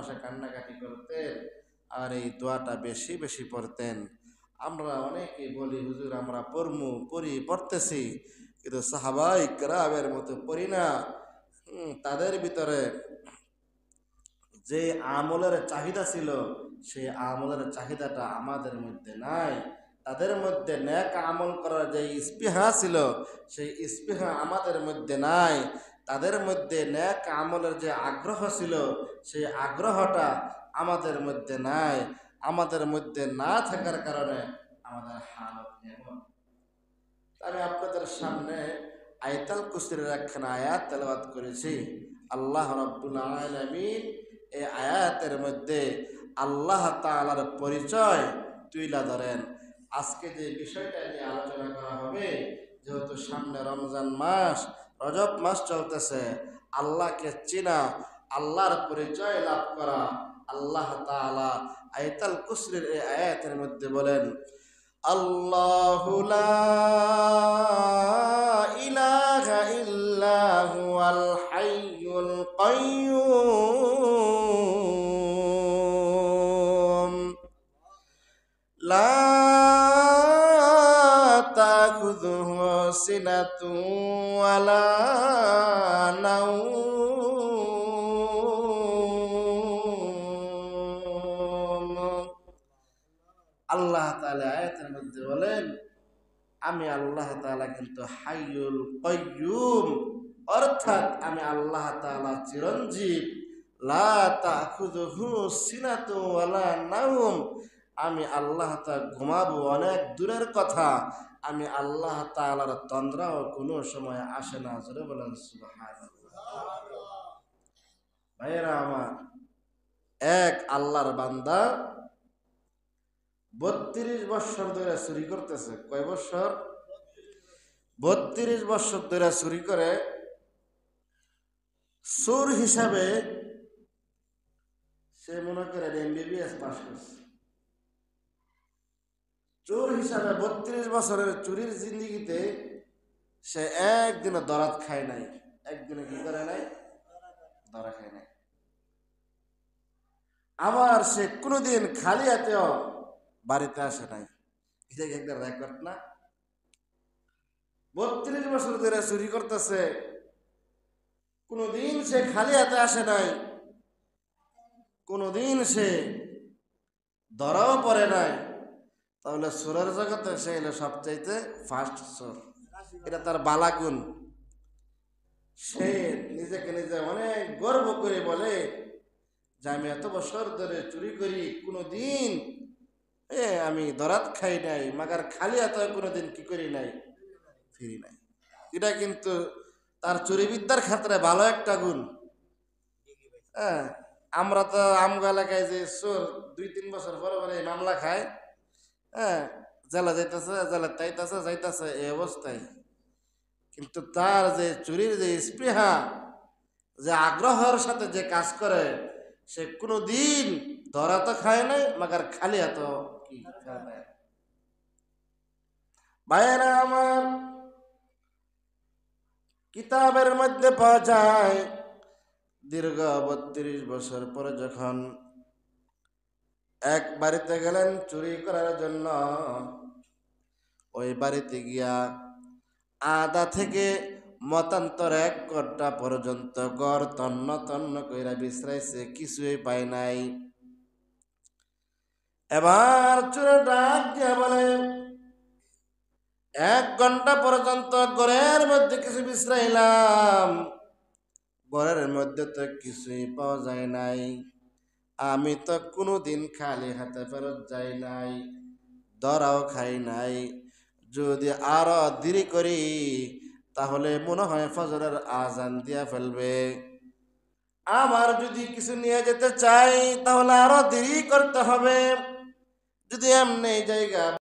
মাসে কান্নাকাটি করতেন আর এই দোয়াটা বেশি বেশি পড়তেন। আমরা অনেকে বলি হুজুর আমরা পড়তেছি, কিন্তু সাহাবায়ে কেরামের মতো পড়ি না। তাদের ভিতরে যে আমলের চাহিদা ছিল সেই আমলের চাহিদাটা আমাদের মধ্যে নাই। তাদের মধ্যে নেক আমল করার যে স্পৃহা ছিল সেই স্পৃহা আমাদের মধ্যে নাই। তাদের মধ্যে নেক আমলের যে আগ্রহ ছিল সেই আগ্রহটা আমাদের মধ্যে নাই। আমাদের মধ্যে না থাকার কারণে আমাদের হালত এমন। আমি আপনাদের সামনে আয়াতুল কুরসির একখানা আয়াত তেলাওয়াত করেছি। আল্লাহ রাব্বুল আলামিন এই আয়াতের মধ্যে আল্লাহ তাআলার পরিচয় তুইলা ধরেন। আজকে যে বিষয়টা নিয়ে আলোচনা করা হবে, যেহেতু সামনে রমজান মাস, রজব মাস চলতেছে, আল্লাহকে চেনা, আল্লাহর পরিচয় লাভ করা, আল্লাহ তাআলা আয়াতুল কুরসির এই আয়াতের মধ্যে বলেন, আল্লাহু লা ইলাহা ইল্লা হুয়াল হাইয়ুল কাইয়্যুম লা তাখুযুহু সিনাতুন ওয়ালা নাওম। আল্লাহ তাআলা আয়াতের মধ্যে বলেন, আমি আল্লাহ তাআলা কিন্তু হাইয়ুল কাইয়্যুম, অর্থাৎ আমি আল্লাহ তাআলা চিরঞ্জীব। লা তাখুযুহু সিনাতু ওয়ালা নাওম, আমি আল্লাহ তাআলা ঘুমাবো অনেক দূরের কথা, আমি আল্লাহ তাআলার তন্দ্রাও কোনো সময় আসে না। জোরে বলেন সুবহানাল্লাহ। ভাইয়েরা আমার, এক আল্লাহর বান্দা 32 বছর ধরে চুরি করতেছে। কয় বছর? 32 বছর ধরে চুরি করে। চোর হিসাবে সে মনে করে MBBS পাস করছে। চোর হিসাবে 32 বছরের চুরির জিন্দিগিতে সে একদিনও দরাত খায় নাই। একদিনে কি করে নাই? ধরা খায় নাই। আবার সে কোনোদিন খালি হাতেও বাড়িতে আসে নাই। এটা কি একটা রেকর্ড না? 32 বছর ধরে চুরি করতেছে, কোনোদিন সে খালি হাতে আসে নাই, কোনোদিন সে ধরাও পড়ে নাই। তাহলে চোরের জগতে সে এলো সবচাইতে ফার্স্ট চোর। এটা তার বালাগুণ। সে নিজেকে নিজে অনেক গর্ব করে বলে যে আমি এত বছর ধরে চুরি করি, কোনোদিন আমি দরাত খাই নাই, মাগার খালি হাতে কোনোদিন কি করি নাই, ফিরি নাই। এটা কিন্তু তার চুরিবিদ্যার ক্ষেত্রে ভালো একটা গুণ। হ্যাঁ, আমরা তো আমগো এলাকায় যে চোর 2-3 বছর পরে পরে মামলা খায়, হ্যাঁ, জেলা যাইতেছে, জেলা যাইতেছে এই অবস্থায়। কিন্তু তার যে চুরির যে স্পৃহা, যে আগ্রহের সাথে যে কাজ করে, সে কোনোদিন ধরা তো খায় নাই, মাগার খালি হাত কি খায় নাই। ভাইয়েরা আমার, কিতাবের মধ্যে পাওয়া যায় দীর্ঘ 32 বছর পরে যখন এক বাড়িতে গেলেন চুরি করার জন্য, ওই বাড়িতে গিয়া আদা থেকে মতান্তর 1 ঘন্টা পর্যন্ত গড় তন্ন তন্ন কইরা বিশ্রাইছে, কিছুই পায় নাই। এবার চোরে ডাক দিয়া বলে, 1 ঘন্টা পর্যন্ত ঘরের মধ্যে কিছু বিশ্রাইলাম, ঘরের মধ্যে তো কিছুই পাওয়া যায় নাই, আমি তো কোনোদিন খালি হাতে ফেরত যাই নাই, ধরাও খাই নাই। যদি আরো দেরি করি তাহলে মনে হয় ফজরের আজান দিয়া ফেলবে। আমার যদি কিছু নিয়ে যেতে চাই তাহলে আরো দেরি করতে হবে। যদি এমনি জায়গা